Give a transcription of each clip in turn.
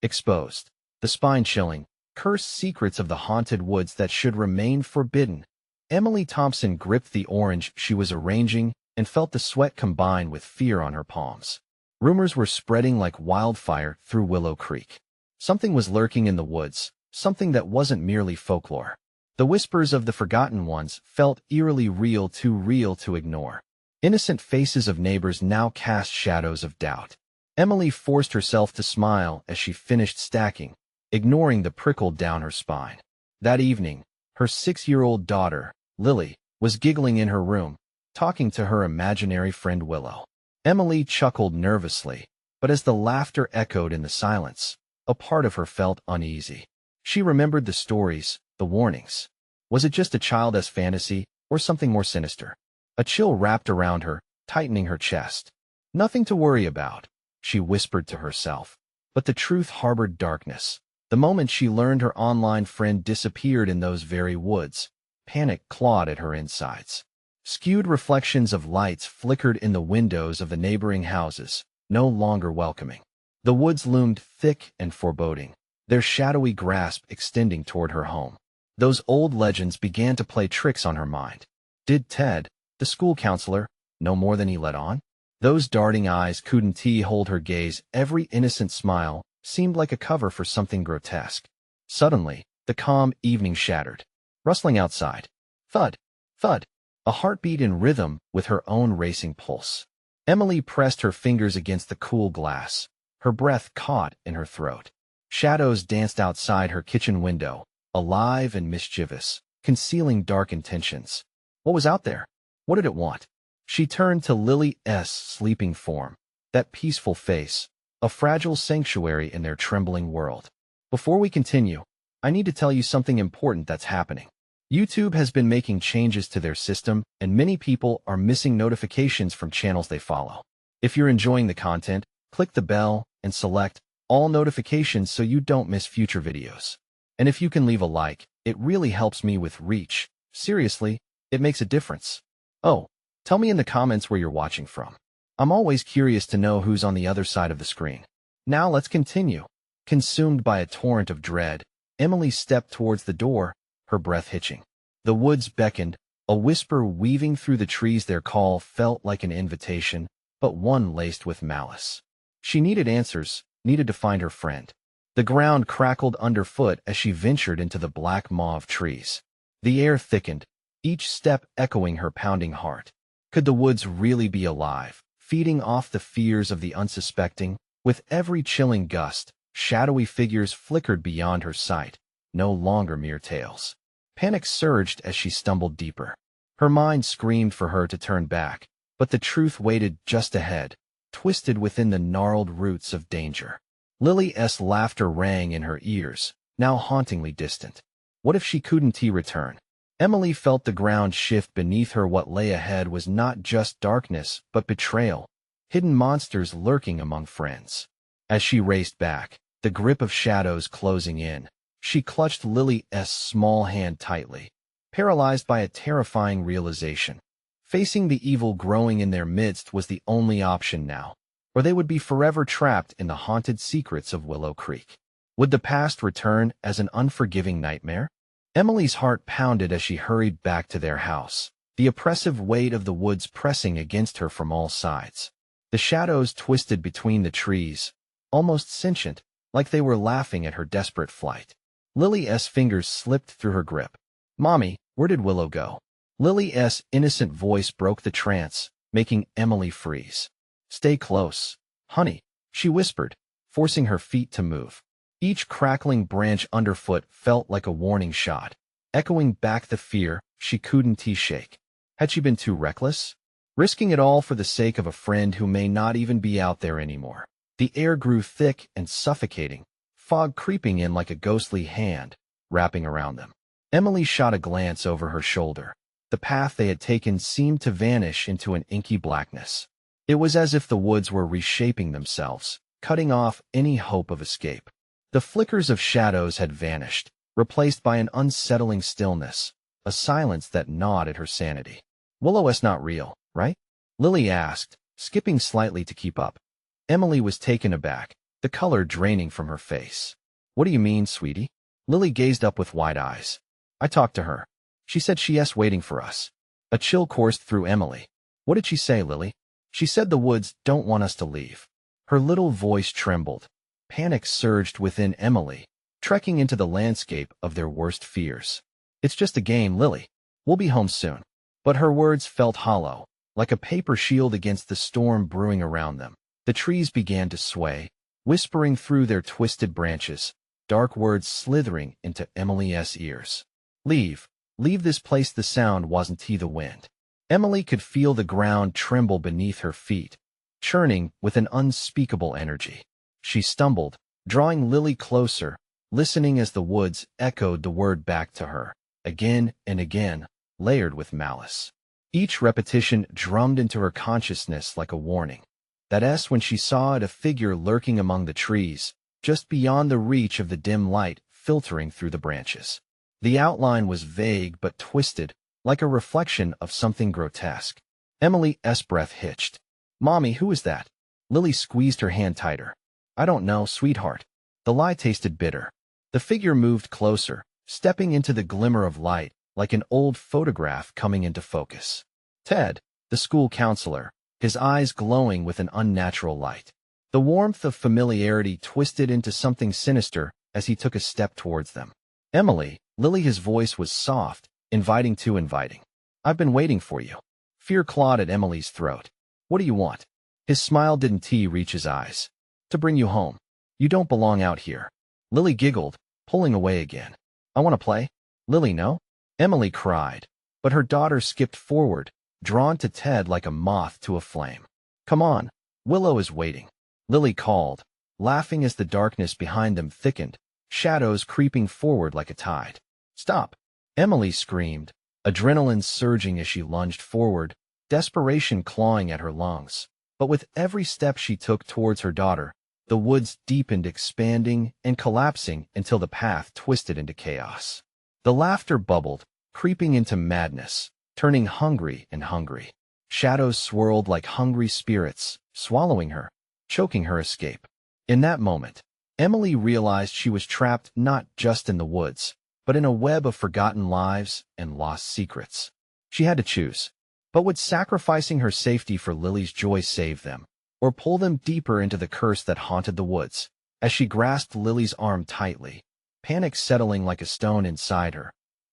Exposed. The spine-chilling, cursed secrets of the haunted woods that should remain forbidden. Emily Thompson gripped the orange she was arranging and felt the sweat combine with fear on her palms. Rumors were spreading like wildfire through Willow Creek. Something was lurking in the woods, something that wasn't merely folklore. The whispers of the forgotten ones felt eerily real to ignore. Innocent faces of neighbors now cast shadows of doubt. Emily forced herself to smile as she finished stacking, ignoring the prickle down her spine. That evening, her 6-year-old daughter, Lily, was giggling in her room, talking to her imaginary friend Willow. Emily chuckled nervously, but as the laughter echoed in the silence, a part of her felt uneasy. She remembered the stories, the warnings. Was it just a child's fantasy, or something more sinister? A chill wrapped around her, tightening her chest. Nothing to worry about, she whispered to herself. But the truth harbored darkness. The moment she learned her online friend disappeared in those very woods, panic clawed at her insides. Skewed reflections of lights flickered in the windows of the neighboring houses, no longer welcoming. The woods loomed thick and foreboding, their shadowy grasp extending toward her home. Those old legends began to play tricks on her mind. Did Ted, the school counselor, know more than he let on? Those darting eyes couldn't hold her gaze. Every innocent smile seemed like a cover for something grotesque. Suddenly, the calm evening shattered. Rustling outside. Thud, thud. A heartbeat in rhythm with her own racing pulse. Emily pressed her fingers against the cool glass, her breath caught in her throat. Shadows danced outside her kitchen window, alive and mischievous, concealing dark intentions. What was out there? What did it want? She turned to Lily's sleeping form, that peaceful face, a fragile sanctuary in their trembling world. Before we continue, I need to tell you something important that's happening. YouTube has been making changes to their system, and many people are missing notifications from channels they follow. If you're enjoying the content, click the bell and select all notifications so you don't miss future videos. And if you can leave a like, it really helps me with reach. Seriously, it makes a difference. Oh, tell me in the comments where you're watching from. I'm always curious to know who's on the other side of the screen. Now let's continue. Consumed by a torrent of dread, Emily stepped towards the door, her breath hitching. The woods beckoned, a whisper weaving through the trees. Their call felt like an invitation, but one laced with malice. She needed answers, needed to find her friend. The ground crackled underfoot as she ventured into the black mauve trees. The air thickened, each step echoing her pounding heart. Could the woods really be alive, feeding off the fears of the unsuspecting? With every chilling gust, shadowy figures flickered beyond her sight, no longer mere tales. Panic surged as she stumbled deeper. Her mind screamed for her to turn back, but the truth waited just ahead, twisted within the gnarled roots of danger. Lily's laughter rang in her ears, now hauntingly distant. What if she couldn't return? Emily felt the ground shift beneath her. What lay ahead was not just darkness, but betrayal, hidden monsters lurking among friends. As she raced back, the grip of shadows closing in, she clutched Lily's small hand tightly, paralyzed by a terrifying realization. Facing the evil growing in their midst was the only option now, or they would be forever trapped in the haunted secrets of Willow Creek. Would the past return as an unforgiving nightmare? Emily's heart pounded as she hurried back to their house, the oppressive weight of the woods pressing against her from all sides. The shadows twisted between the trees, almost sentient, like they were laughing at her desperate flight. Lily's fingers slipped through her grip. "Mommy, where did Willow go?" Lily's innocent voice broke the trance, making Emily freeze. "Stay close, honey," she whispered, forcing her feet to move. Each crackling branch underfoot felt like a warning shot, echoing back the fear she couldn't shake. Had she been too reckless? Risking it all for the sake of a friend who may not even be out there anymore. The air grew thick and suffocating, fog creeping in like a ghostly hand, wrapping around them. Emily shot a glance over her shoulder. The path they had taken seemed to vanish into an inky blackness. It was as if the woods were reshaping themselves, cutting off any hope of escape. The flickers of shadows had vanished, replaced by an unsettling stillness, a silence that gnawed at her sanity. "Willow's not real, right?" Lily asked, skipping slightly to keep up. Emily was taken aback. the color draining from her face. What do you mean, sweetie? Lily gazed up with wide eyes. I talked to her. She said she's waiting for us. A chill coursed through Emily. What did she say, Lily? She said the woods don't want us to leave. Her little voice trembled. Panic surged within Emily, trekking into the landscape of their worst fears. It's just a game, Lily. We'll be home soon. But her words felt hollow, like a paper shield against the storm brewing around them. The trees began to sway, whispering through their twisted branches, dark words slithering into Emily's ears. Leave. Leave this place. The sound wasn't the wind. Emily could feel the ground tremble beneath her feet, churning with an unspeakable energy. She stumbled, drawing Lily closer, listening as the woods echoed the word back to her, again and again, layered with malice. Each repetition drummed into her consciousness like a warning. That S when she saw it, a figure lurking among the trees, just beyond the reach of the dim light filtering through the branches. The outline was vague but twisted, like a reflection of something grotesque. Emily's breath hitched. Mommy, who is that? Lily squeezed her hand tighter. I don't know, sweetheart. The lie tasted bitter. The figure moved closer, stepping into the glimmer of light, like an old photograph coming into focus. Ted, the school counselor, his eyes glowing with an unnatural light. The warmth of familiarity twisted into something sinister as he took a step towards them. Emily, Lily, his voice was soft, inviting. I've been waiting for you. Fear clawed at Emily's throat. What do you want? His smile didn't reach his eyes. To bring you home. You don't belong out here. Lily giggled, pulling away again. I want to play. Lily, no? Emily cried, but her daughter skipped forward, drawn to Ted like a moth to a flame. Come on. Willow is waiting. Lily called, laughing as the darkness behind them thickened, shadows creeping forward like a tide. Stop. Emily screamed, adrenaline surging as she lunged forward, desperation clawing at her lungs. But with every step she took towards her daughter, the woods deepened, expanding and collapsing until the path twisted into chaos. The laughter bubbled, creeping into madness, turning hungry and hungry. Shadows swirled like hungry spirits, swallowing her, choking her escape. In that moment, Emily realized she was trapped not just in the woods, but in a web of forgotten lives and lost secrets. She had to choose. But would sacrificing her safety for Lily's joy save them, or pull them deeper into the curse that haunted the woods? As she grasped Lily's arm tightly, panic settling like a stone inside her,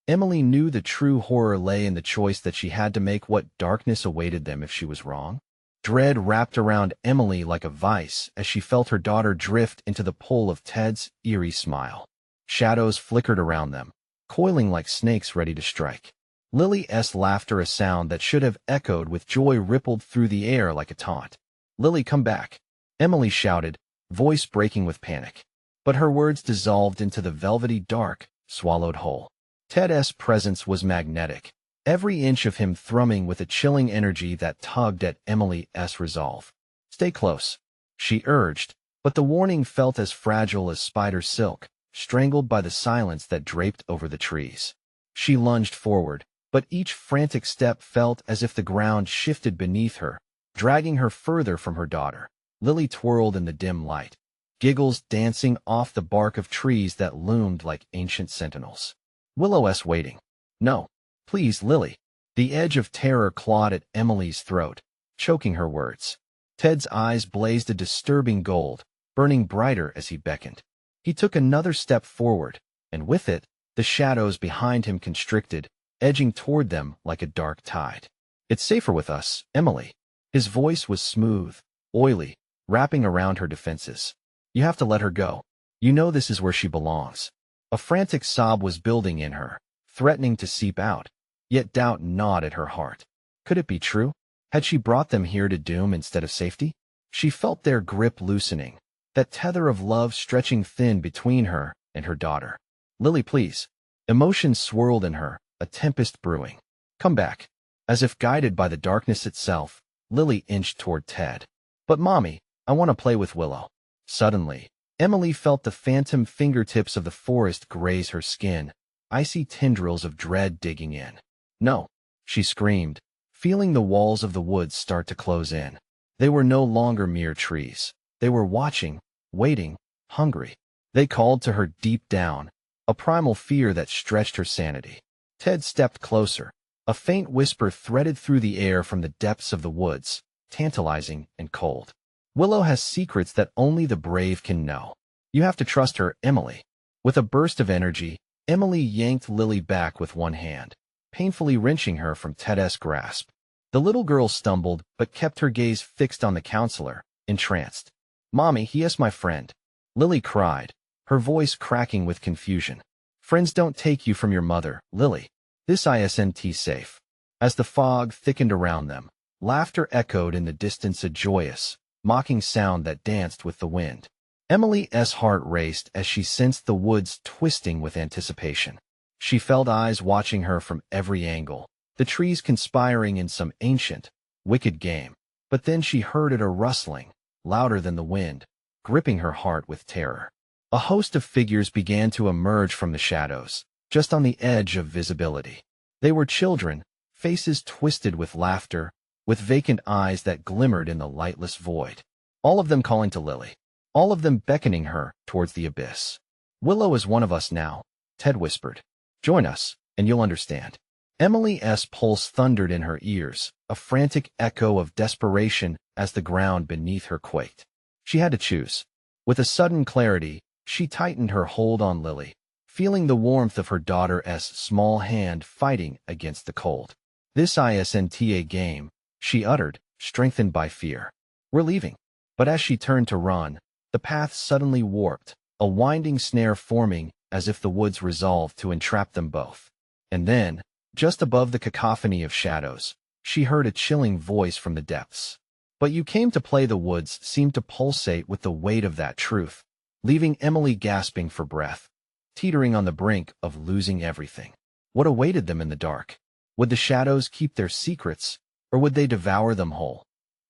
Emily knew the true horror lay in the choice that she had to make. What darkness awaited them if she was wrong? Dread wrapped around Emily like a vice as she felt her daughter drift into the pull of Ted's eerie smile. Shadows flickered around them, coiling like snakes ready to strike. Lily's laughter, a sound that should have echoed with joy, rippled through the air like a taunt. Lily, come back, Emily shouted, voice breaking with panic. But her words dissolved into the velvety dark, swallowed whole. Ted's presence was magnetic, every inch of him thrumming with a chilling energy that tugged at Emily's resolve. Stay close, she urged, but the warning felt as fragile as spider silk, strangled by the silence that draped over the trees. She lunged forward, but each frantic step felt as if the ground shifted beneath her, dragging her further from her daughter. Lily twirled in the dim light, giggles dancing off the bark of trees that loomed like ancient sentinels. Willow's waiting. No. Please, Lily. The edge of terror clawed at Emily's throat, choking her words. Ted's eyes blazed a disturbing gold, burning brighter as he beckoned. He took another step forward, and with it, the shadows behind him constricted, edging toward them like a dark tide. It's safer with us, Emily. His voice was smooth, oily, wrapping around her defenses. You have to let her go. You know this is where she belongs. A frantic sob was building in her, threatening to seep out, yet doubt gnawed at her heart. Could it be true? Had she brought them here to doom instead of safety? She felt their grip loosening, that tether of love stretching thin between her and her daughter. Lily, please. Emotion swirled in her, a tempest brewing. Come back. As if guided by the darkness itself, Lily inched toward Ted. But Mommy, I want to play with Willow. Suddenly, Emily felt the phantom fingertips of the forest graze her skin, icy tendrils of dread digging in. No, she screamed, feeling the walls of the woods start to close in. They were no longer mere trees. They were watching, waiting, hungry. They called to her deep down, a primal fear that stretched her sanity. Ted stepped closer. A faint whisper threaded through the air from the depths of the woods, tantalizing and cold. Willow has secrets that only the brave can know. You have to trust her, Emily. With a burst of energy, Emily yanked Lily back with one hand, painfully wrenching her from Ted's grasp. The little girl stumbled, but kept her gaze fixed on the counselor, entranced. "Mommy, he is my friend," Lily cried, her voice cracking with confusion. "Friends don't take you from your mother, Lily. This isn't safe." As the fog thickened around them, laughter echoed in the distance, a joyous, mocking sound that danced with the wind. Emily's heart raced as she sensed the woods twisting with anticipation. She felt eyes watching her from every angle, the trees conspiring in some ancient, wicked game. But then she heard a rustling, louder than the wind, gripping her heart with terror. A host of figures began to emerge from the shadows, just on the edge of visibility. They were children, faces twisted with laughter, with vacant eyes that glimmered in the lightless void. All of them calling to Lily. All of them beckoning her towards the abyss. "Willow is one of us now," Ted whispered. "Join us, and you'll understand." Emily's pulse thundered in her ears, a frantic echo of desperation as the ground beneath her quaked. She had to choose. With a sudden clarity, she tightened her hold on Lily, feeling the warmth of her daughter's small hand fighting against the cold. "This isn't a game," she uttered, strengthened by fear. "We're leaving." But as she turned to run, the path suddenly warped, a winding snare forming as if the woods resolved to entrap them both. And then, just above the cacophony of shadows, she heard a chilling voice from the depths. "But you came to play." The woods seemed to pulsate with the weight of that truth, leaving Emily gasping for breath, teetering on the brink of losing everything. What awaited them in the dark? Would the shadows keep their secrets, or would they devour them whole?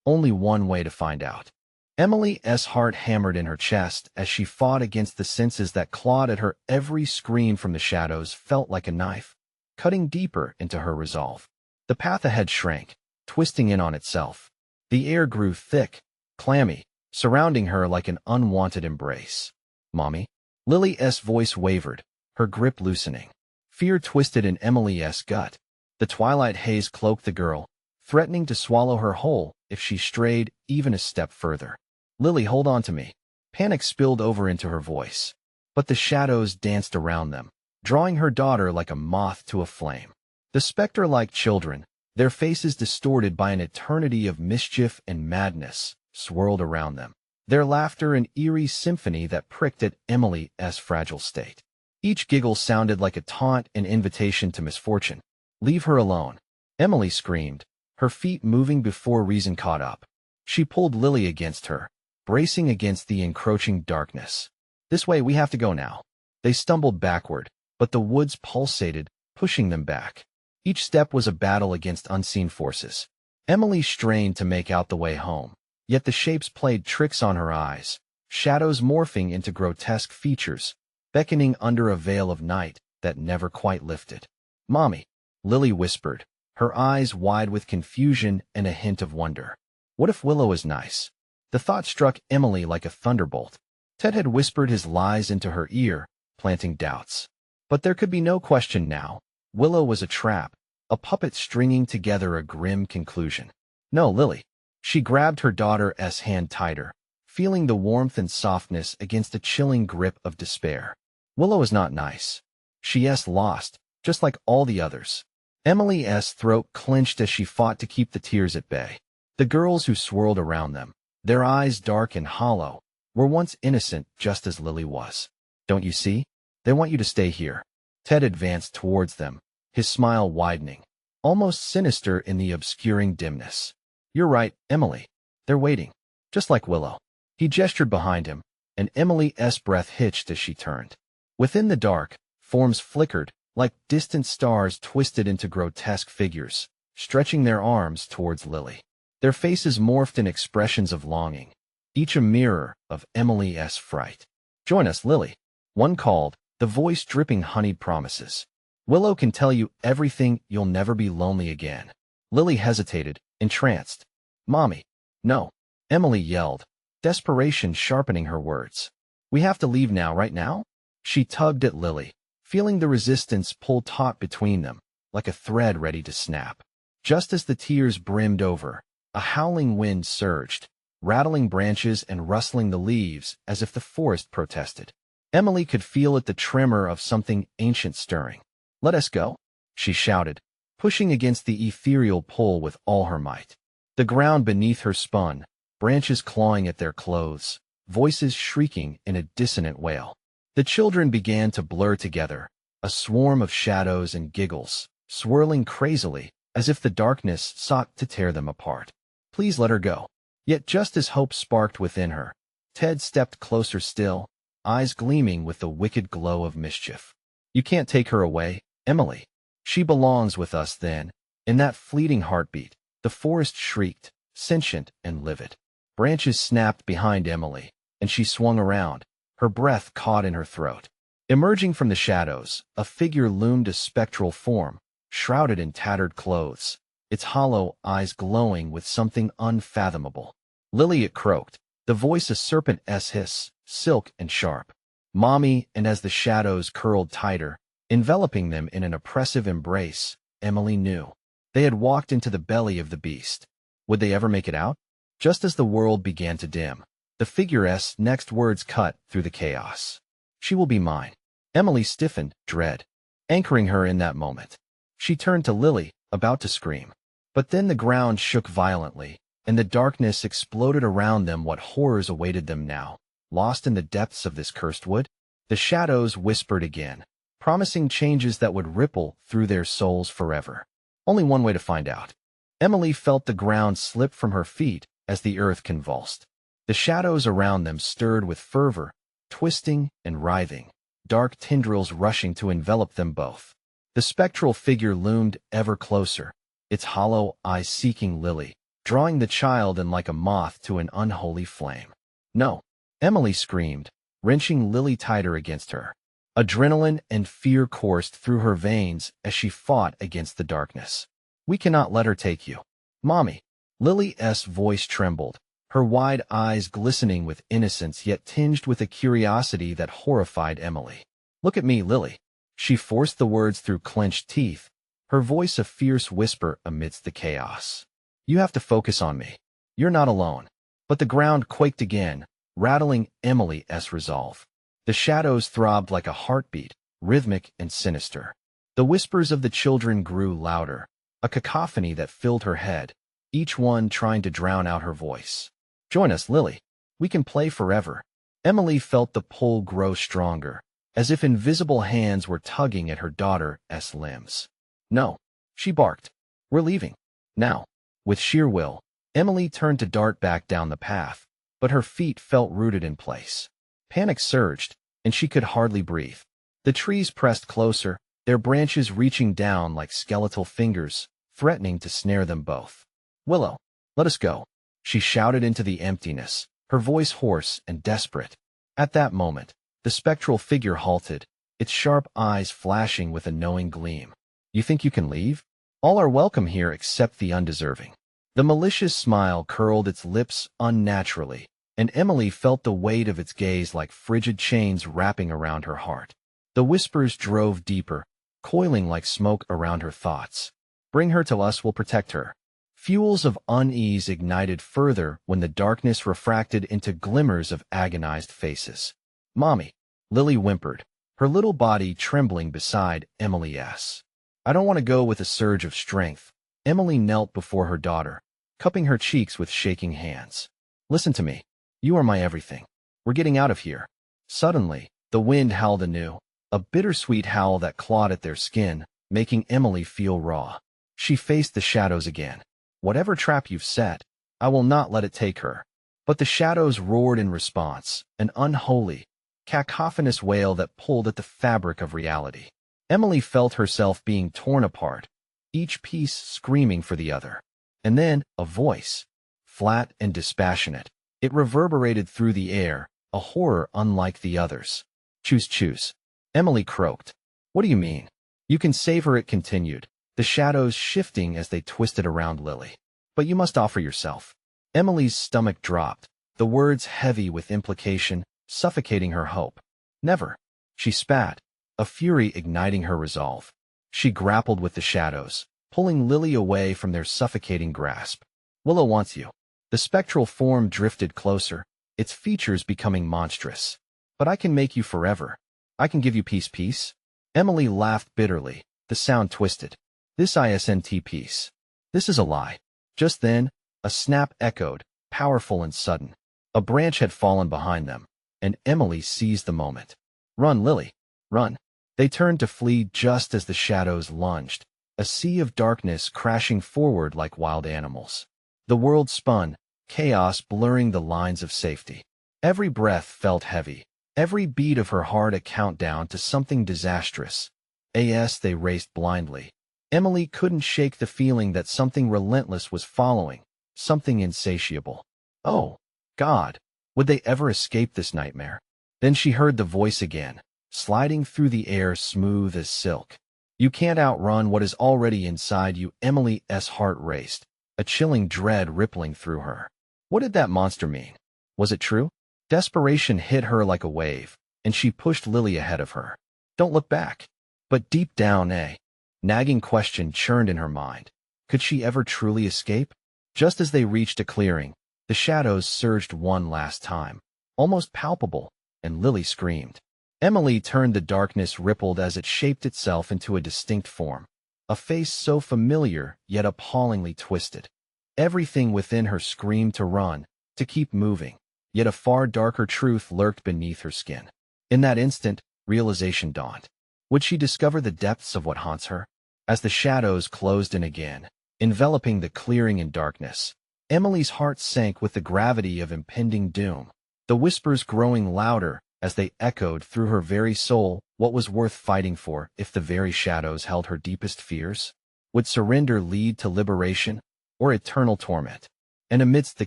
Only one way to find out. Emily's heart hammered in her chest as she fought against the senses that clawed at her. Every scream from the shadows felt like a knife, cutting deeper into her resolve. The path ahead shrank, twisting in on itself. The air grew thick, clammy, surrounding her like an unwanted embrace. "Mommy?" Lily's voice wavered, her grip loosening. Fear twisted in Emily's gut. The twilight haze cloaked the girl, threatening to swallow her whole if she strayed even a step further. "Lily, hold on to me." Panic spilled over into her voice. But the shadows danced around them, drawing her daughter like a moth to a flame. The specter-like children, their faces distorted by an eternity of mischief and madness, swirled around them, their laughter an eerie symphony that pricked at Emily's fragile state. Each giggle sounded like a taunt, an invitation to misfortune. "Leave her alone," Emily screamed, her feet moving before reason caught up. She pulled Lily against her, bracing against the encroaching darkness. "This way, we have to go now." They stumbled backward, but the woods pulsated, pushing them back. Each step was a battle against unseen forces. Emily strained to make out the way home, yet the shapes played tricks on her eyes, shadows morphing into grotesque features, beckoning under a veil of night that never quite lifted. "Mommy," Lily whispered, her eyes wide with confusion and a hint of wonder. "What if Willow is nice?" The thought struck Emily like a thunderbolt. Ted had whispered his lies into her ear, planting doubts. But there could be no question now. Willow was a trap, a puppet stringing together a grim conclusion. "No, Lily." She grabbed her daughter's hand tighter, feeling the warmth and softness against a chilling grip of despair. "Willow is not nice. She's lost, just like all the others." Emily's throat clenched as she fought to keep the tears at bay. The girls who swirled around them, their eyes dark and hollow, were once innocent just as Lily was. "Don't you see? They want you to stay here." Ted advanced towards them, his smile widening, almost sinister in the obscuring dimness. "You're right, Emily. They're waiting, just like Willow." He gestured behind him, and Emily's breath hitched as she turned. Within the dark, forms flickered, like distant stars twisted into grotesque figures, stretching their arms towards Lily. Their faces morphed in expressions of longing, each a mirror of Emily's fright. "Join us, Lily," one called, the voice dripping honeyed promises. "Willow can tell you everything. You'll never be lonely again." Lily hesitated, entranced. "Mommy." "No," Emily yelled. desperation sharpening her words. "We have to leave now, right now?" She tugged at Lily, feeling the resistance pull taut between them, like a thread ready to snap. Just as the tears brimmed over, a howling wind surged, rattling branches and rustling the leaves as if the forest protested. Emily could feel it, the tremor of something ancient stirring. "Let us go," she shouted, pushing against the ethereal pull with all her might. The ground beneath her spun, branches clawing at their clothes, voices shrieking in a dissonant wail. The children began to blur together, a swarm of shadows and giggles, swirling crazily, as if the darkness sought to tear them apart. "Please let her go." Yet just as hope sparked within her, Ted stepped closer still, eyes gleaming with the wicked glow of mischief. "You can't take her away, Emily. She belongs with us then." In that fleeting heartbeat, the forest shrieked, sentient and livid. Branches snapped behind Emily, and she swung around, her breath caught in her throat. Emerging from the shadows, a figure loomed, a spectral form, shrouded in tattered clothes, its hollow eyes glowing with something unfathomable. "Lily," it croaked, the voice a serpent's hiss, silk and sharp. "Mommy," and as the shadows curled tighter, enveloping them in an oppressive embrace, Emily knew. They had walked into the belly of the beast. Would they ever make it out? Just as the world began to dim, the figure's next words cut through the chaos. "She will be mine." Emily stiffened, dread anchoring her in that moment. She turned to Lily, about to scream. But then the ground shook violently, and the darkness exploded around them. What horrors awaited them now, lost in the depths of this cursed wood? The shadows whispered again, promising changes that would ripple through their souls forever. Only one way to find out. Emily felt the ground slip from her feet as the earth convulsed. The shadows around them stirred with fervor, twisting and writhing, dark tendrils rushing to envelop them both. The spectral figure loomed ever closer, its hollow eyes seeking Lily, drawing the child in like a moth to an unholy flame. "No!" Emily screamed, wrenching Lily tighter against her. Adrenaline and fear coursed through her veins as she fought against the darkness. "We cannot let her take you." "Mommy!" Lily's voice trembled, her wide eyes glistening with innocence yet tinged with a curiosity that horrified Emily. "Look at me, Lily." She forced the words through clenched teeth, her voice a fierce whisper amidst the chaos. "You have to focus on me. You're not alone." But the ground quaked again, rattling Emily's resolve. The shadows throbbed like a heartbeat, rhythmic and sinister. The whispers of the children grew louder, a cacophony that filled her head, each one trying to drown out her voice. "Join us, Lily. We can play forever." Emily felt the pull grow stronger, as if invisible hands were tugging at her daughter's limbs. "No," she barked. "We're leaving. Now." With sheer will, Emily turned to dart back down the path, but her feet felt rooted in place. Panic surged, and she could hardly breathe. The trees pressed closer, their branches reaching down like skeletal fingers, threatening to snare them both. "Willow, let us go," she shouted into the emptiness, her voice hoarse and desperate. At that moment, the spectral figure halted, its sharp eyes flashing with a knowing gleam. "You think you can leave? All are welcome here except the undeserving." The malicious smile curled its lips unnaturally, and Emily felt the weight of its gaze like frigid chains wrapping around her heart. The whispers drove deeper, coiling like smoke around her thoughts. "Bring her to us, we'll protect her." Fuels of unease ignited further when the darkness refracted into glimmers of agonized faces. "Mommy," Lily whimpered, her little body trembling beside Emily's. "I don't want to go." With a surge of strength, Emily knelt before her daughter, cupping her cheeks with shaking hands. "Listen to me. You are my everything. We're getting out of here." Suddenly, the wind howled anew, a bittersweet howl that clawed at their skin, making Emily feel raw. She faced the shadows again. "Whatever trap you've set, I will not let it take her." But the shadows roared in response, an unholy, cacophonous wail that pulled at the fabric of reality. Emily felt herself being torn apart, each piece screaming for the other. And then, a voice, flat and dispassionate. It reverberated through the air, a horror unlike the others. Choose. Emily croaked. "What do you mean?" "You can save her," it continued, the shadows shifting as they twisted around Lily. "But you must offer yourself." Emily's stomach dropped, the words heavy with implication, suffocating her hope. Never. She spat, a fury igniting her resolve. She grappled with the shadows, pulling Lily away from their suffocating grasp. Willow wants you. The spectral form drifted closer, its features becoming monstrous. But I can make you forever. I can give you peace. Emily laughed bitterly, the sound twisted. This isn't peace. This is a lie. Just then, a snap echoed, powerful and sudden. A branch had fallen behind them, and Emily seized the moment. Run, Lily, run. They turned to flee just as the shadows lunged, a sea of darkness crashing forward like wild animals. The world spun, chaos blurring the lines of safety. Every breath felt heavy, every beat of her heart a countdown to something disastrous. As they raced blindly, Emily couldn't shake the feeling that something relentless was following, something insatiable. Oh, God, would they ever escape this nightmare? Then she heard the voice again, sliding through the air smooth as silk. You can't outrun what is already inside you. Emily's heart raced, a chilling dread rippling through her. What did that monster mean? Was it true? Desperation hit her like a wave, and she pushed Lily ahead of her. Don't look back. But deep down, a nagging question churned in her mind. Could she ever truly escape? Just as they reached a clearing, the shadows surged one last time, almost palpable, and Lily screamed. Emily turned. The darkness rippled as it shaped itself into a distinct form, a face so familiar yet appallingly twisted. Everything within her screamed to run, to keep moving, yet a far darker truth lurked beneath her skin. In that instant, realization dawned. Would she discover the depths of what haunts her? As the shadows closed in again, enveloping the clearing in darkness, Emily's heart sank with the gravity of impending doom, the whispers growing louder as they echoed through her very soul. What was worth fighting for if the very shadows held her deepest fears? Would surrender lead to liberation or eternal torment? And amidst the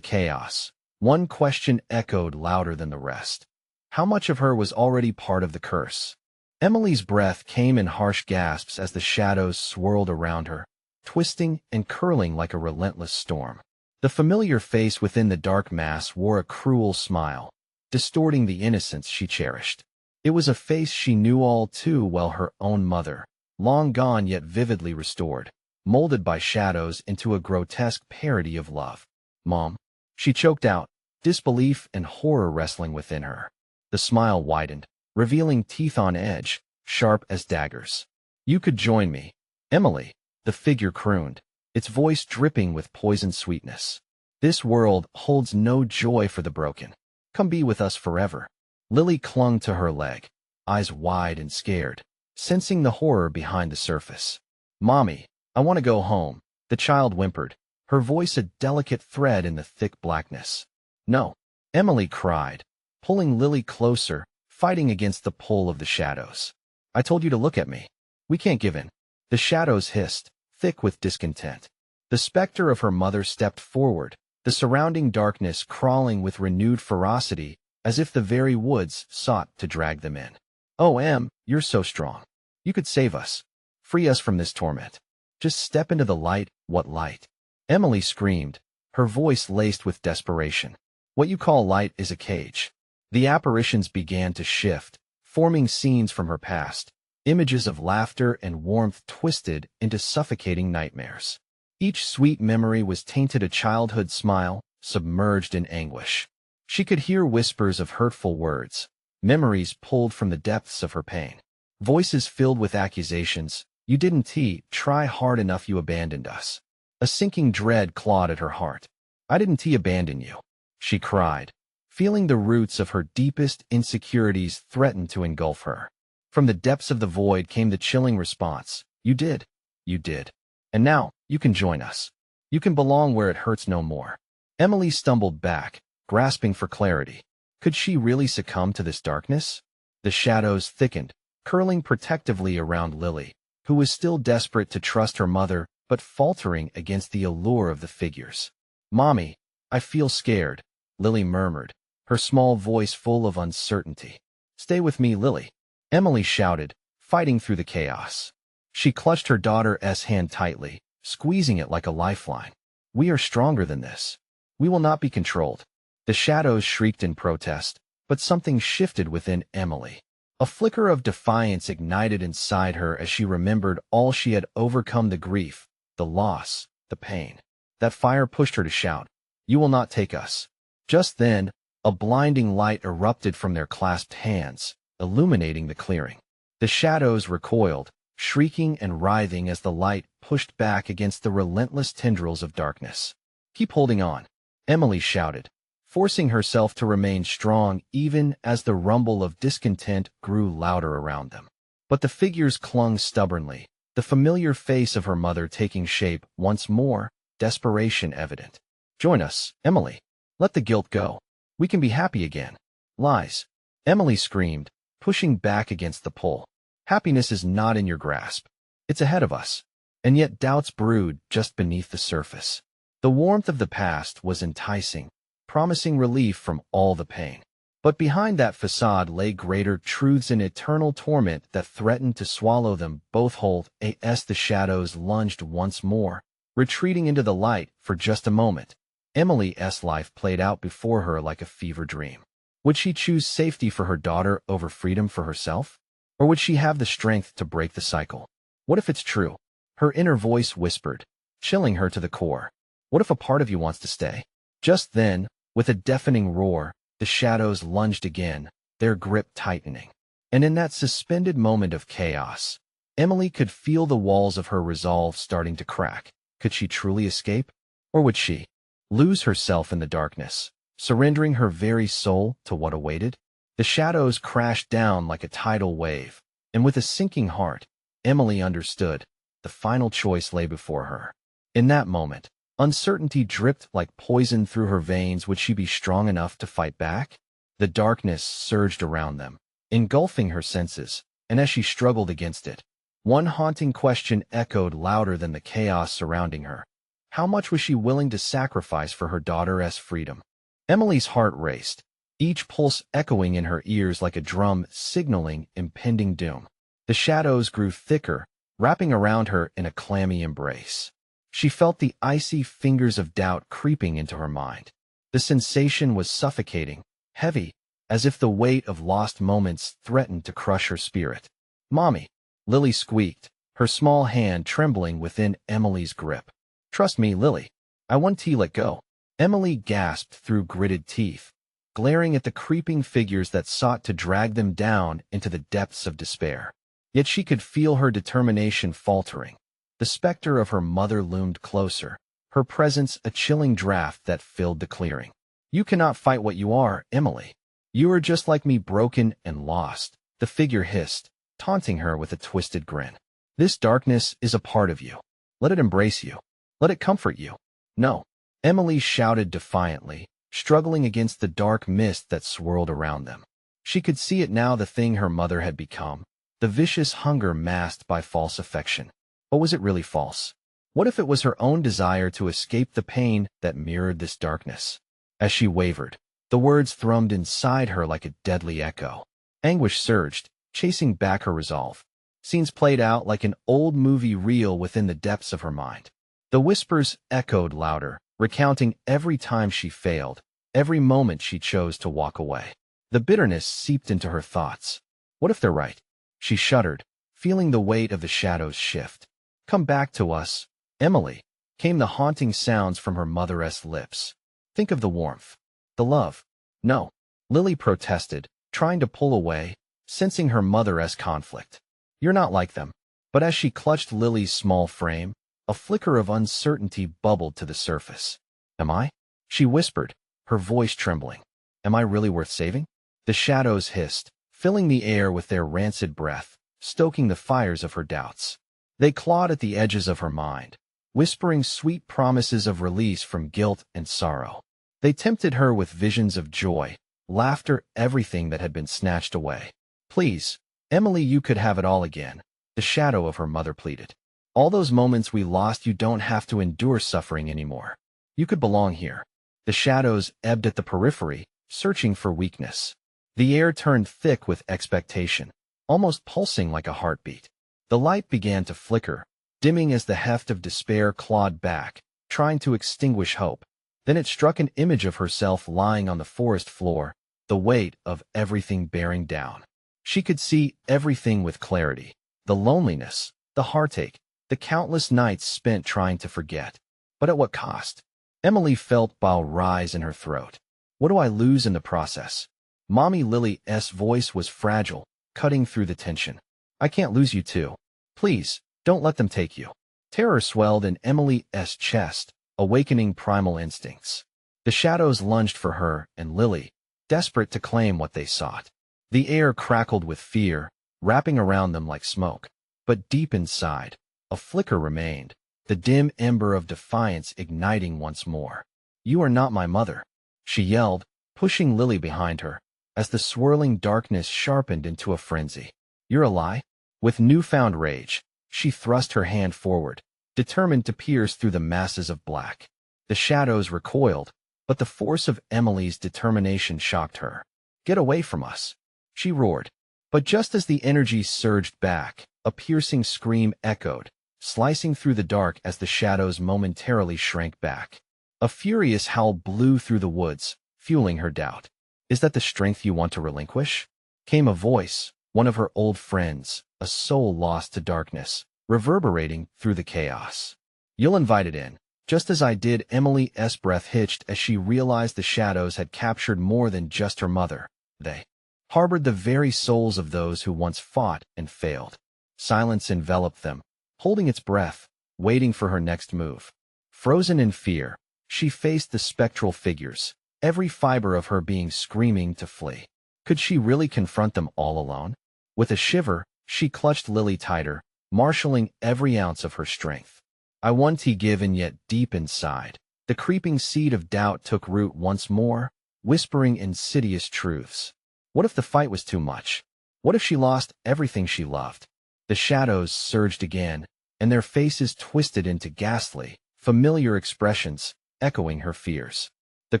chaos, one question echoed louder than the rest. How much of her was already part of the curse? Emily's breath came in harsh gasps as the shadows swirled around her, twisting and curling like a relentless storm. The familiar face within the dark mass wore a cruel smile, distorting the innocence she cherished. It was a face she knew all too well, her own mother, long gone yet vividly restored, molded by shadows into a grotesque parody of love. Mom, she choked out, disbelief and horror wrestling within her. The smile widened, revealing teeth on edge, sharp as daggers. You could join me, Emily, the figure crooned, its voice dripping with poison sweetness. This world holds no joy for the broken. Come be with us forever. Lily clung to her leg, eyes wide and scared, sensing the horror behind the surface. Mommy, I want to go home, the child whimpered, her voice a delicate thread in the thick blackness. No, Emily cried, pulling Lily closer, fighting against the pull of the shadows. I told you to look at me. We can't give in. The shadows hissed, thick with discontent. The specter of her mother stepped forward, the surrounding darkness crawling with renewed ferocity, as if the very woods sought to drag them in. Oh, Em, you're so strong. You could save us. Free us from this torment. Just step into the light. What light? Emily screamed, her voice laced with desperation. What you call light is a cage. The apparitions began to shift, forming scenes from her past, images of laughter and warmth twisted into suffocating nightmares. Each sweet memory was tainted a childhood smile, submerged in anguish. She could hear whispers of hurtful words, memories pulled from the depths of her pain. Voices filled with accusations. You didn't try hard enough, you abandoned us. A sinking dread clawed at her heart. I didn't abandon you, she cried, feeling the roots of her deepest insecurities threaten to engulf her. From the depths of the void came the chilling response. You did. You did. And now, you can join us. You can belong where it hurts no more. Emily stumbled back, grasping for clarity. Could she really succumb to this darkness? The shadows thickened, curling protectively around Lily, who was still desperate to trust her mother, but faltering against the allure of the figures. Mommy, I feel scared, Lily murmured, her small voice full of uncertainty. Stay with me, Lily, Emily shouted, fighting through the chaos. She clutched her daughter's hand tightly, squeezing it like a lifeline. We are stronger than this. We will not be controlled. The shadows shrieked in protest, but something shifted within Emily. A flicker of defiance ignited inside her as she remembered all she had overcome: the grief, the loss, the pain. That fire pushed her to shout, "You will not take us." Just then, a blinding light erupted from their clasped hands, illuminating the clearing. The shadows recoiled, shrieking and writhing as the light pushed back against the relentless tendrils of darkness. "Keep holding on," Emily shouted, forcing herself to remain strong even as the rumble of discontent grew louder around them. But the figures clung stubbornly, the familiar face of her mother taking shape once more, desperation evident. "Join us, Emily. Let the guilt go. We can be happy again." "Lies," Emily screamed, pushing back against the pull. "Happiness is not in your grasp. It's ahead of us." And yet doubts brewed just beneath the surface. The warmth of the past was enticing, promising relief from all the pain. But behind that facade lay greater truths and eternal torment that threatened to swallow them both whole. As the shadows lunged once more, retreating into the light for just a moment, Emily's life played out before her like a fever dream. Would she choose safety for her daughter over freedom for herself? Or would she have the strength to break the cycle? What if it's true? Her inner voice whispered, chilling her to the core. What if a part of you wants to stay? Just then, with a deafening roar, the shadows lunged again, their grip tightening. And in that suspended moment of chaos, Emily could feel the walls of her resolve starting to crack. Could she truly escape? Or would she lose herself in the darkness, surrendering her very soul to what awaited? The shadows crashed down like a tidal wave, and with a sinking heart, Emily understood. The final choice lay before her. In that moment, uncertainty dripped like poison through her veins. Would she be strong enough to fight back? The darkness surged around them, engulfing her senses, and as she struggled against it, one haunting question echoed louder than the chaos surrounding her. How much was she willing to sacrifice for her daughter's freedom? Emily's heart raced, each pulse echoing in her ears like a drum signaling impending doom. The shadows grew thicker, wrapping around her in a clammy embrace. She felt the icy fingers of doubt creeping into her mind. The sensation was suffocating, heavy, as if the weight of lost moments threatened to crush her spirit. "Mommy," Lily squeaked, her small hand trembling within Emily's grip. "Trust me, Lily. I want to let go." Emily gasped through gritted teeth, glaring at the creeping figures that sought to drag them down into the depths of despair. Yet she could feel her determination faltering. The specter of her mother loomed closer, her presence a chilling draft that filled the clearing. "You cannot fight what you are, Emily. You are just like me, broken and lost," the figure hissed, taunting her with a twisted grin. "This darkness is a part of you. Let it embrace you. Let it comfort you." "No," Emily shouted defiantly, struggling against the dark mist that swirled around them. She could see it now, the thing her mother had become, the vicious hunger masked by false affection. But was it really false? What if it was her own desire to escape the pain that mirrored this darkness? As she wavered, the words thrummed inside her like a deadly echo. Anguish surged, chasing back her resolve. Scenes played out like an old movie reel within the depths of her mind. The whispers echoed louder, recounting every time she failed, every moment she chose to walk away. The bitterness seeped into her thoughts. What if they're right? She shuddered, feeling the weight of the shadows shift. "Come back to us, Emily," came the haunting sounds from her mother's lips. "Think of the warmth, the love." "No," Lily protested, trying to pull away, sensing her mother's conflict. "You're not like them." But as she clutched Lily's small frame, a flicker of uncertainty bubbled to the surface. "Am I?" she whispered, her voice trembling. "Am I really worth saving?" The shadows hissed, filling the air with their rancid breath, stoking the fires of her doubts. They clawed at the edges of her mind, whispering sweet promises of release from guilt and sorrow. They tempted her with visions of joy, laughter, everything that had been snatched away. "Please, Emily, you could have it all again," the shadow of her mother pleaded. "All those moments we lost, you don't have to endure suffering anymore. You could belong here." The shadows ebbed at the periphery, searching for weakness. The air turned thick with expectation, almost pulsing like a heartbeat. The light began to flicker, dimming as the heft of despair clawed back, trying to extinguish hope. Then it struck an image of herself lying on the forest floor, the weight of everything bearing down. She could see everything with clarity. The loneliness, the heartache, the countless nights spent trying to forget. But at what cost? Emily felt bile rise in her throat. What do I lose in the process? Mommy Lily's voice was fragile, cutting through the tension. I can't lose you too. Please, don't let them take you. Terror swelled in Emily's chest, awakening primal instincts. The shadows lunged for her and Lily, desperate to claim what they sought. The air crackled with fear, wrapping around them like smoke. But deep inside, a flicker remained, the dim ember of defiance igniting once more. You are not my mother, she yelled, pushing Lily behind her, as the swirling darkness sharpened into a frenzy. You're a lie? With newfound rage, she thrust her hand forward, determined to pierce through the masses of black. The shadows recoiled, but the force of Emily's determination shocked her. Get away from us, she roared. But just as the energy surged back, a piercing scream echoed, slicing through the dark as the shadows momentarily shrank back. A furious howl blew through the woods, fueling her doubt. Is that the strength you want to relinquish? Came a voice, one of her old friends, a soul lost to darkness, reverberating through the chaos. You'll invite it in. Just as I did, Emily's breath hitched as she realized the shadows had captured more than just her mother. They harbored the very souls of those who once fought and failed. Silence enveloped them, holding its breath, waiting for her next move. Frozen in fear, she faced the spectral figures, every fiber of her being screaming to flee. Could she really confront them all alone? With a shiver, she clutched Lily tighter, marshaling every ounce of her strength. I want to give, and yet deep inside, the creeping seed of doubt took root once more, whispering insidious truths. What if the fight was too much? What if she lost everything she loved? The shadows surged again, and their faces twisted into ghastly, familiar expressions, echoing her fears. The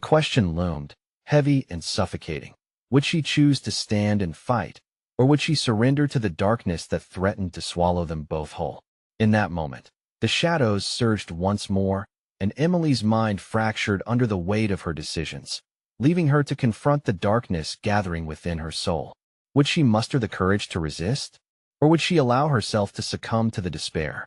question loomed, heavy and suffocating. Would she choose to stand and fight, or would she surrender to the darkness that threatened to swallow them both whole? In that moment, the shadows surged once more, and Emily's mind fractured under the weight of her decisions, leaving her to confront the darkness gathering within her soul. Would she muster the courage to resist? Or would she allow herself to succumb to the despair?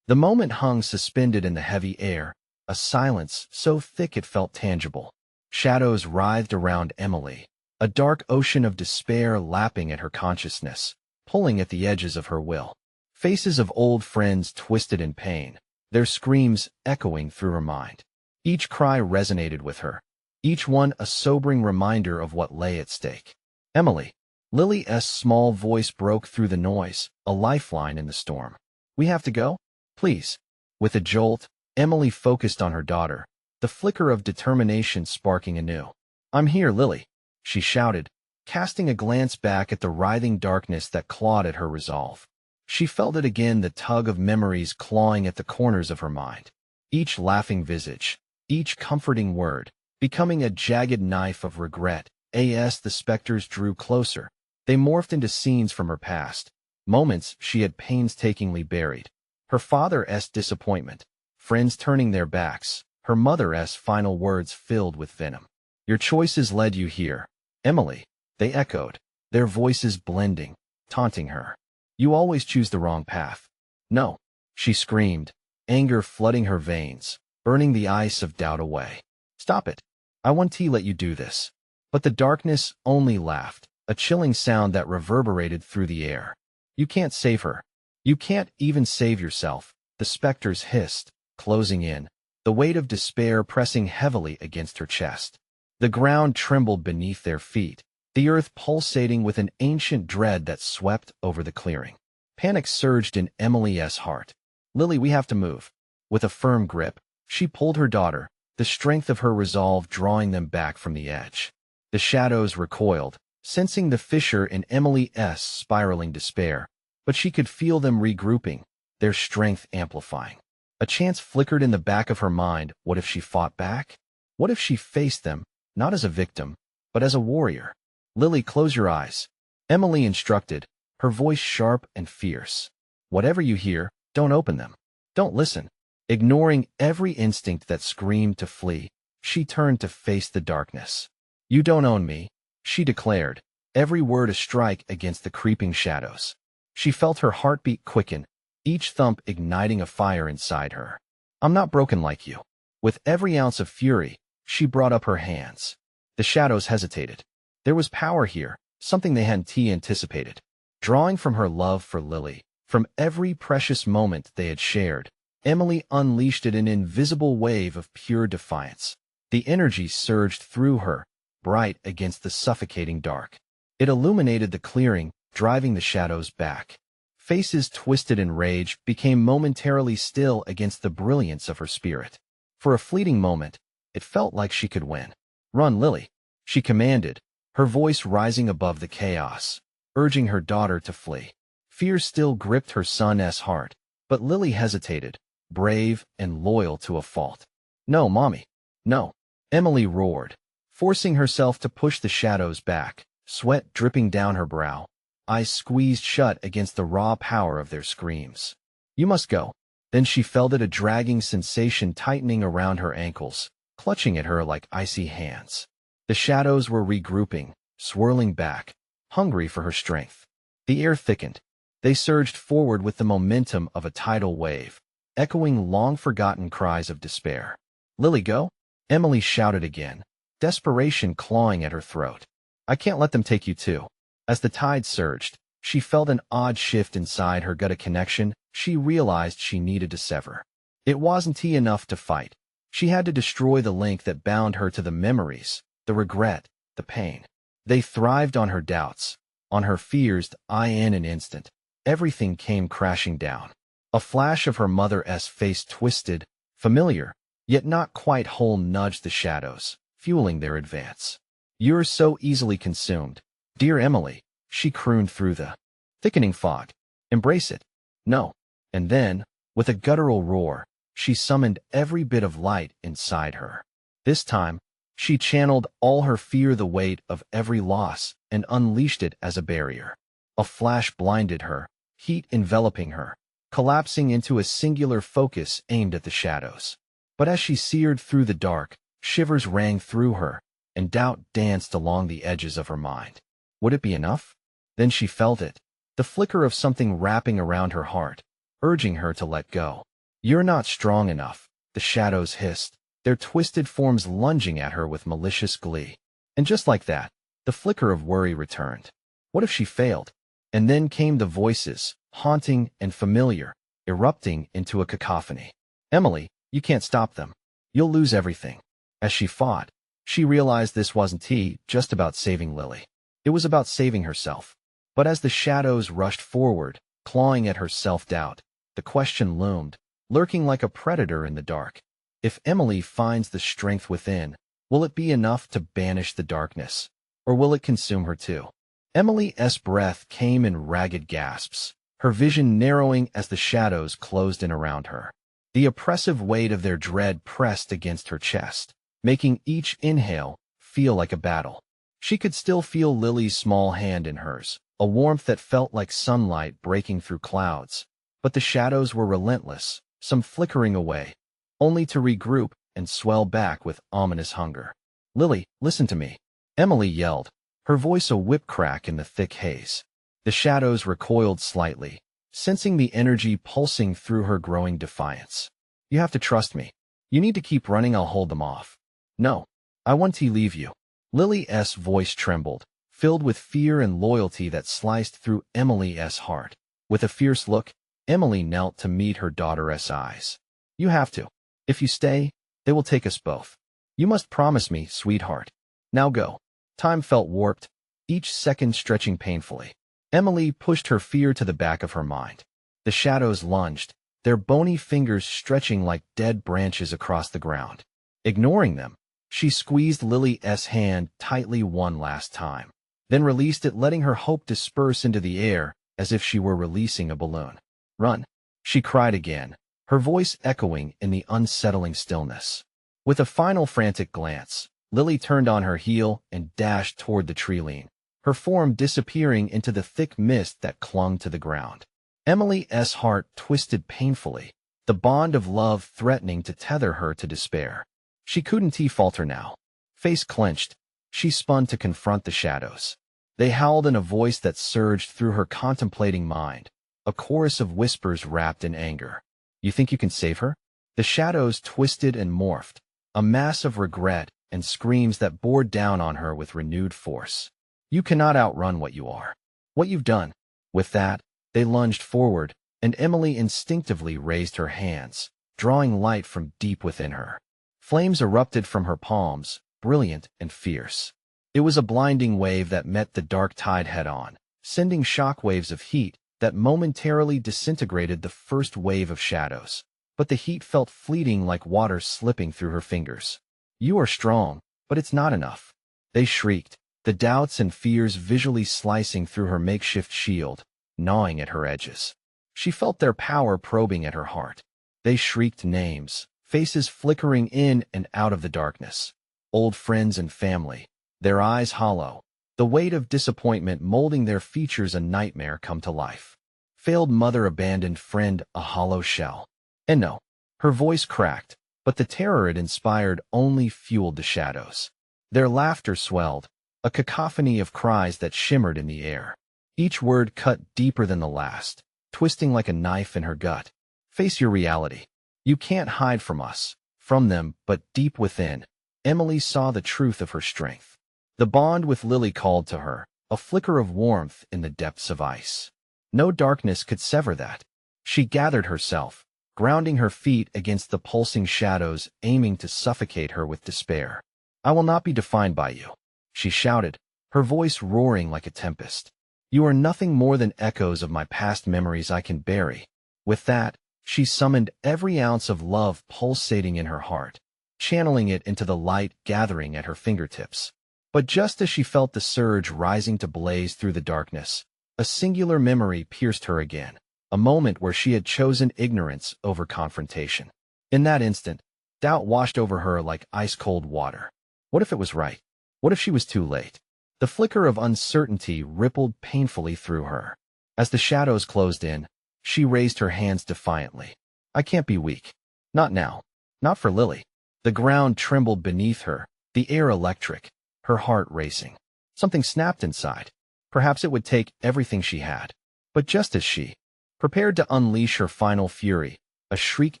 The moment hung suspended in the heavy air, a silence so thick it felt tangible. Shadows writhed around Emily, a dark ocean of despair lapping at her consciousness, pulling at the edges of her will. Faces of old friends twisted in pain, their screams echoing through her mind. Each cry resonated with her, each one a sobering reminder of what lay at stake. Emily. Lily's small voice broke through the noise, a lifeline in the storm. We have to go? Please. With a jolt, Emily focused on her daughter, the flicker of determination sparking anew. I'm here, Lily, she shouted, casting a glance back at the writhing darkness that clawed at her resolve. She felt it again, the tug of memories clawing at the corners of her mind. Each laughing visage, each comforting word, becoming a jagged knife of regret. As the specters drew closer, they morphed into scenes from her past, moments she had painstakingly buried. Her father's disappointment, friends turning their backs, her mother's final words filled with venom. Your choices led you here, Emily, they echoed, their voices blending, taunting her. You always choose the wrong path. No, she screamed, anger flooding her veins, burning the ice of doubt away. Stop it. I want to let you do this. But the darkness only laughed, a chilling sound that reverberated through the air. You can't save her. You can't even save yourself, the specters hissed, closing in, the weight of despair pressing heavily against her chest. The ground trembled beneath their feet, the earth pulsating with an ancient dread that swept over the clearing. Panic surged in Emily's heart. Lily, we have to move. With a firm grip, she pulled her daughter, the strength of her resolve drawing them back from the edge. The shadows recoiled, sensing the fissure in Emily's spiraling despair, but she could feel them regrouping, their strength amplifying. A chance flickered in the back of her mind. What if she fought back? What if she faced them, not as a victim, but as a warrior? Lily, close your eyes, Emily instructed, her voice sharp and fierce. Whatever you hear, don't open them. Don't listen. Ignoring every instinct that screamed to flee, She turned to face the darkness. "You don't own me," she declared, every word a strike against the creeping shadows. She felt her heartbeat quicken, each thump igniting a fire inside her. "I'm not broken like you." With every ounce of fury, she brought up her hands. The shadows hesitated. There was power here, something they hadn't anticipated. Drawing from her love for Lily, from every precious moment they had shared, Emily unleashed it, an invisible wave of pure defiance. The energy surged through her, bright against the suffocating dark. It illuminated the clearing, driving the shadows back. Faces twisted in rage became momentarily still against the brilliance of her spirit. For a fleeting moment, it felt like she could win. "Run, Lily," she commanded, her voice rising above the chaos, urging her daughter to flee. Fear still gripped her son's heart, but Lily hesitated, brave and loyal to a fault. "No, Mommy. No," Emily roared, forcing herself to push the shadows back, sweat dripping down her brow, eyes squeezed shut against the raw power of their screams. "You must go." Then she felt it, a dragging sensation tightening around her ankles, clutching at her like icy hands. The shadows were regrouping, swirling back, hungry for her strength. The air thickened. They surged forward with the momentum of a tidal wave, echoing long-forgotten cries of despair. "Lily, go!" Emily shouted again, desperation clawing at her throat. "I can't let them take you too." As the tide surged, she felt an odd shift inside her gut, a connection she realized she needed to sever. It wasn't enough to fight. She had to destroy the link that bound her to the memories, the regret, the pain. They thrived on her doubts, on her fears. In an instant, everything came crashing down. A flash of her mother's face, twisted, familiar, yet not quite whole, nudged the shadows, fueling their advance. "You're so easily consumed, dear Emily," she crooned through the thickening fog. "Embrace it." "No." And then, with a guttural roar, she summoned every bit of light inside her. This time, she channeled all her fear, the weight of every loss, and unleashed it as a barrier. A flash blinded her, heat enveloping her, collapsing into a singular focus aimed at the shadows. But as she seared through the dark, shivers rang through her, and doubt danced along the edges of her mind. Would it be enough? Then she felt it, the flicker of something wrapping around her heart, urging her to let go. "You're not strong enough," the shadows hissed, their twisted forms lunging at her with malicious glee. And just like that, the flicker of worry returned. What if she failed? And then came the voices, haunting and familiar, erupting into a cacophony. "Emily, you can't stop them. You'll lose everything." As she fought, she realized this wasn't just about saving Lily. It was about saving herself. But as the shadows rushed forward, clawing at her self-doubt, the question loomed, lurking like a predator in the dark. If Emily finds the strength within, will it be enough to banish the darkness? Or will it consume her too? Emily's breath came in ragged gasps, her vision narrowing as the shadows closed in around her. The oppressive weight of their dread pressed against her chest, making each inhale feel like a battle. She could still feel Lily's small hand in hers, a warmth that felt like sunlight breaking through clouds. But the shadows were relentless, some flickering away, only to regroup and swell back with ominous hunger. "Lily, listen to me," Emily yelled, her voice a whip crack in the thick haze. The shadows recoiled slightly, sensing the energy pulsing through her growing defiance. "You have to trust me. You need to keep running, I'll hold them off." "No, I want to leave you." Lily's voice trembled, filled with fear and loyalty that sliced through Emily's heart. With a fierce look, Emily knelt to meet her daughter's eyes. "You have to. If you stay, they will take us both. You must promise me, sweetheart. Now go." Time felt warped, each second stretching painfully. Emily pushed her fear to the back of her mind. The shadows lunged, their bony fingers stretching like dead branches across the ground. Ignoring them, she squeezed Lily's hand tightly one last time, then released it, letting her hope disperse into the air as if she were releasing a balloon. "Run," she cried again, her voice echoing in the unsettling stillness. With a final frantic glance, Lily turned on her heel and dashed toward the tree line, her form disappearing into the thick mist that clung to the ground. Emily's heart twisted painfully, the bond of love threatening to tether her to despair. She couldn't falter now. Face clenched, she spun to confront the shadows. They howled in a voice that surged through her contemplating mind, a chorus of whispers wrapped in anger. You think you can save her? The shadows twisted and morphed, a mass of regret and screams that bore down on her with renewed force. You cannot outrun what you are. What you've done. With that, they lunged forward, and Emily instinctively raised her hands, drawing light from deep within her. Flames erupted from her palms, brilliant and fierce. It was a blinding wave that met the dark tide head-on, sending shockwaves of heat that momentarily disintegrated the first wave of shadows. But the heat felt fleeting like water slipping through her fingers. You are strong, but it's not enough. They shrieked, the doubts and fears visually slicing through her makeshift shield, gnawing at her edges. She felt their power probing at her heart. They shrieked names, faces flickering in and out of the darkness. Old friends and family, their eyes hollow, the weight of disappointment molding their features a nightmare come to life. Failed mother, abandoned friend, a hollow shell. And no, her voice cracked, but the terror it inspired only fueled the shadows. Their laughter swelled, a cacophony of cries that shimmered in the air. Each word cut deeper than the last, twisting like a knife in her gut. Face your reality. You can't hide from us, from them, but deep within, Emily saw the truth of her strength. The bond with Lily called to her, a flicker of warmth in the depths of ice. No darkness could sever that. She gathered herself, grounding her feet against the pulsing shadows, aiming to suffocate her with despair. I will not be defined by you, she shouted, her voice roaring like a tempest. You are nothing more than echoes of my past memories I can bury. With that, she summoned every ounce of love pulsating in her heart, channeling it into the light gathering at her fingertips. But just as she felt the surge rising to blaze through the darkness, a singular memory pierced her again. A moment where she had chosen ignorance over confrontation. In that instant, doubt washed over her like ice-cold water. What if it was right? What if she was too late? The flicker of uncertainty rippled painfully through her. As the shadows closed in, she raised her hands defiantly. I can't be weak. Not now. Not for Lily. The ground trembled beneath her, the air electric, her heart racing. Something snapped inside. Perhaps it would take everything she had. But just as she prepared to unleash her final fury, a shriek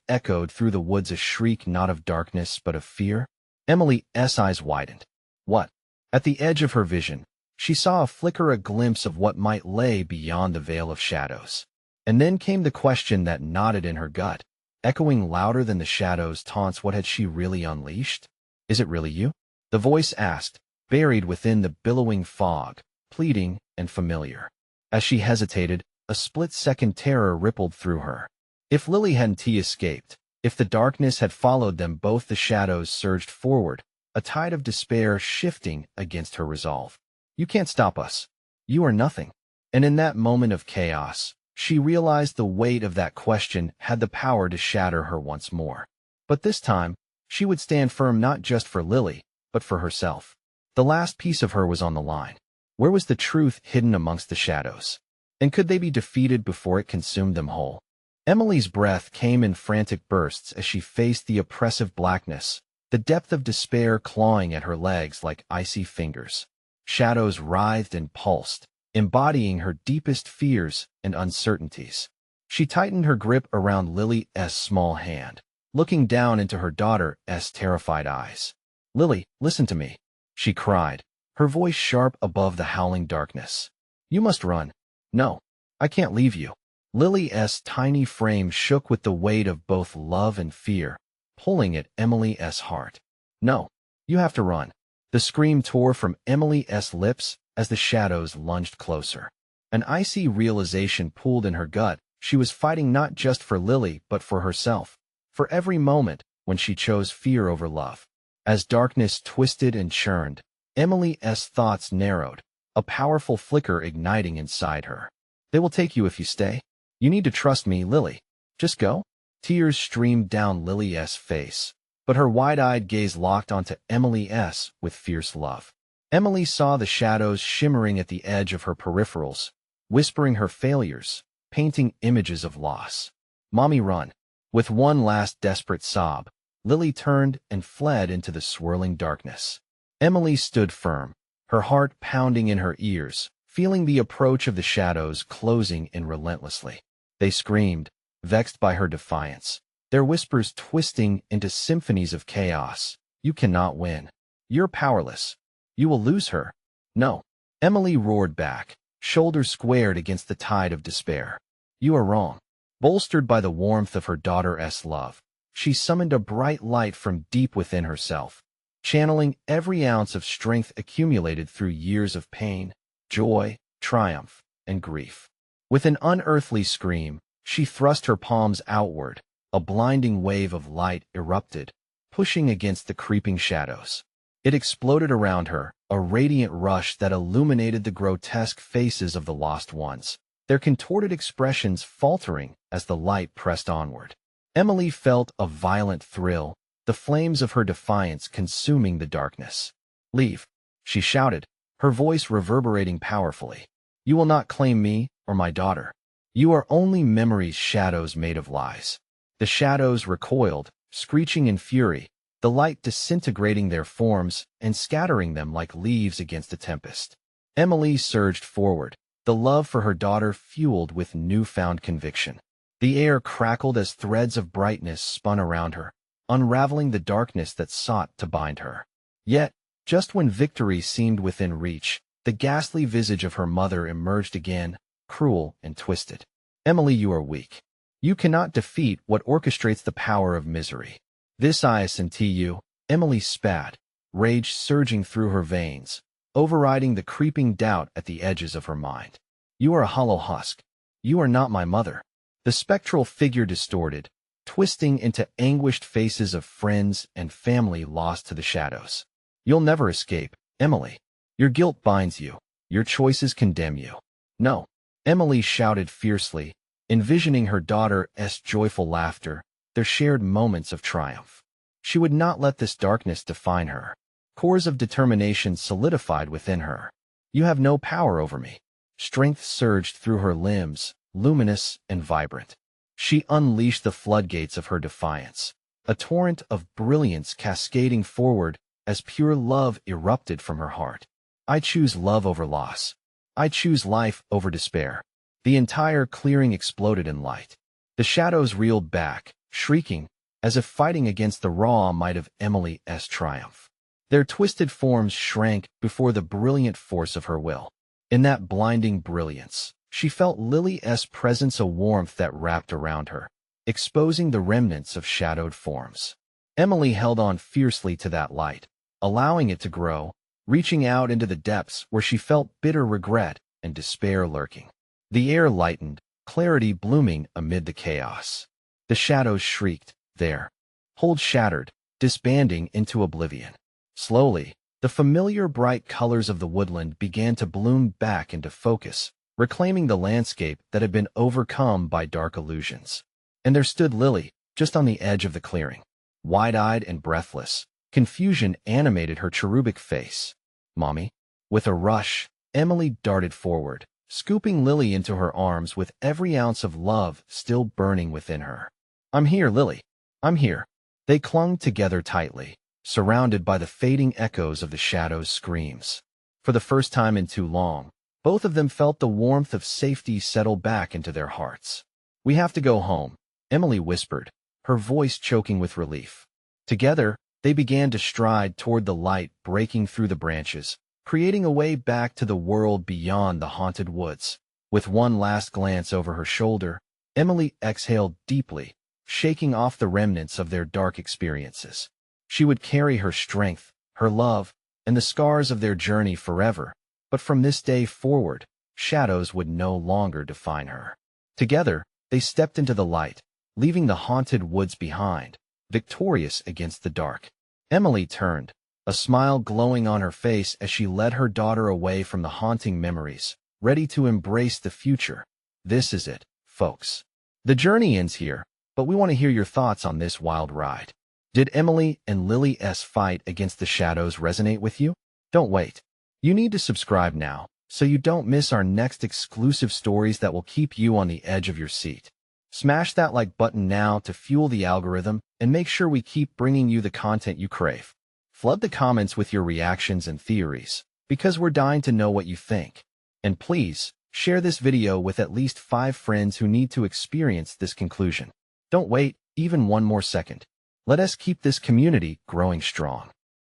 echoed through the woods, a shriek not of darkness but of fear. Emily's eyes widened. What? At the edge of her vision, she saw a glimpse of what might lay beyond the veil of shadows. And then came the question that knotted in her gut, echoing louder than the shadows' taunts. What had she really unleashed? Is it really you? The voice asked, buried within the billowing fog, pleading and familiar. As she hesitated, a split-second terror rippled through her. If Lily hadn't escaped, if the darkness had followed them both, the shadows surged forward, a tide of despair shifting against her resolve. You can't stop us. You are nothing. And in that moment of chaos, she realized the weight of that question had the power to shatter her once more. But this time, she would stand firm not just for Lily, but for herself. The last piece of her was on the line. Where was the truth hidden amongst the shadows? And could they be defeated before it consumed them whole? Emily's breath came in frantic bursts as she faced the oppressive blackness, the depth of despair clawing at her legs like icy fingers. Shadows writhed and pulsed, embodying her deepest fears and uncertainties. She tightened her grip around Lily's small hand, looking down into her daughter's terrified eyes. Lily, listen to me, she cried, her voice sharp above the howling darkness. You must run. No, I can't leave you. Lily's tiny frame shook with the weight of both love and fear, pulling at Emily's heart. No, you have to run. The scream tore from Emily's lips as the shadows lunged closer. An icy realization pooled in her gut. She was fighting not just for Lily but for herself, for every moment when she chose fear over love. As darkness twisted and churned, Emily's thoughts narrowed, a powerful flicker igniting inside her. They will take you if you stay. You need to trust me, Lily. Just go. Tears streamed down Lily's face, but her wide-eyed gaze locked onto Emily's with fierce love. Emily saw the shadows shimmering at the edge of her peripherals, whispering her failures, painting images of loss. Mommy, run. With one last desperate sob, Lily turned and fled into the swirling darkness. Emily stood firm, her heart pounding in her ears, feeling the approach of the shadows closing in relentlessly. They screamed, vexed by her defiance, their whispers twisting into symphonies of chaos. You cannot win. You're powerless. You will lose her. No. Emily roared back, shoulders squared against the tide of despair. You are wrong. Bolstered by the warmth of her daughter's love, she summoned a bright light from deep within herself, channeling every ounce of strength accumulated through years of pain, joy, triumph, and grief. With an unearthly scream, she thrust her palms outward. A blinding wave of light erupted, pushing against the creeping shadows. It exploded around her, a radiant rush that illuminated the grotesque faces of the lost ones, their contorted expressions faltering as the light pressed onward. Emily felt a violent thrill, the flames of her defiance consuming the darkness. Leave, she shouted, her voice reverberating powerfully. You will not claim me or my daughter. You are only memories, shadows made of lies. The shadows recoiled, screeching in fury, the light disintegrating their forms and scattering them like leaves against a tempest. Emily surged forward, the love for her daughter fueled with newfound conviction. The air crackled as threads of brightness spun around her, unraveling the darkness that sought to bind her. Yet, just when victory seemed within reach, the ghastly visage of her mother emerged again, cruel and twisted. Emily, you are weak. You cannot defeat what orchestrates the power of misery. This ISNTU, Emily spat, rage surging through her veins, overriding the creeping doubt at the edges of her mind. You are a hollow husk. You are not my mother. The spectral figure distorted, twisting into anguished faces of friends and family lost to the shadows. You'll never escape, Emily. Your guilt binds you. Your choices condemn you. No, Emily shouted fiercely, envisioning her daughter's joyful laughter, their shared moments of triumph. She would not let this darkness define her. Cores of determination solidified within her. You have no power over me. Strength surged through her limbs, luminous and vibrant. She unleashed the floodgates of her defiance, a torrent of brilliance cascading forward as pure love erupted from her heart. I choose love over loss. I choose life over despair. The entire clearing exploded in light. The shadows reeled back, shrieking, as if fighting against the raw might of Emily's triumph. Their twisted forms shrank before the brilliant force of her will. In that blinding brilliance, she felt Lily's presence, a warmth that wrapped around her, exposing the remnants of shadowed forms. Emily held on fiercely to that light, allowing it to grow, reaching out into the depths where she felt bitter regret and despair lurking. The air lightened, clarity blooming amid the chaos. The shadows shrieked, there. Hold shattered, disbanding into oblivion. Slowly, the familiar bright colors of the woodland began to bloom back into focus, reclaiming the landscape that had been overcome by dark illusions. And there stood Lily, just on the edge of the clearing. Wide-eyed and breathless, confusion animated her cherubic face. Mommy? With a rush, Emily darted forward, scooping Lily into her arms with every ounce of love still burning within her. I'm here, Lily. I'm here. They clung together tightly, surrounded by the fading echoes of the shadows' screams. For the first time in too long, both of them felt the warmth of safety settle back into their hearts. We have to go home, Emily whispered, her voice choking with relief. Together, they began to stride toward the light breaking through the branches, creating a way back to the world beyond the haunted woods. With one last glance over her shoulder, Emily exhaled deeply, shaking off the remnants of their dark experiences. She would carry her strength, her love, and the scars of their journey forever, but from this day forward, shadows would no longer define her. Together, they stepped into the light, leaving the haunted woods behind, victorious against the dark. Emily turned, a smile glowing on her face as she led her daughter away from the haunting memories, ready to embrace the future. This is it, folks. The journey ends here, but we want to hear your thoughts on this wild ride. Did Emily and Lily's fight against the shadows resonate with you? Don't wait. You need to subscribe now, so you don't miss our next exclusive stories that will keep you on the edge of your seat. Smash that like button now to fuel the algorithm and make sure we keep bringing you the content you crave. Flood the comments with your reactions and theories, because we're dying to know what you think. And please, share this video with at least 5 friends who need to experience this conclusion. Don't wait even one more second. Let us keep this community growing strong.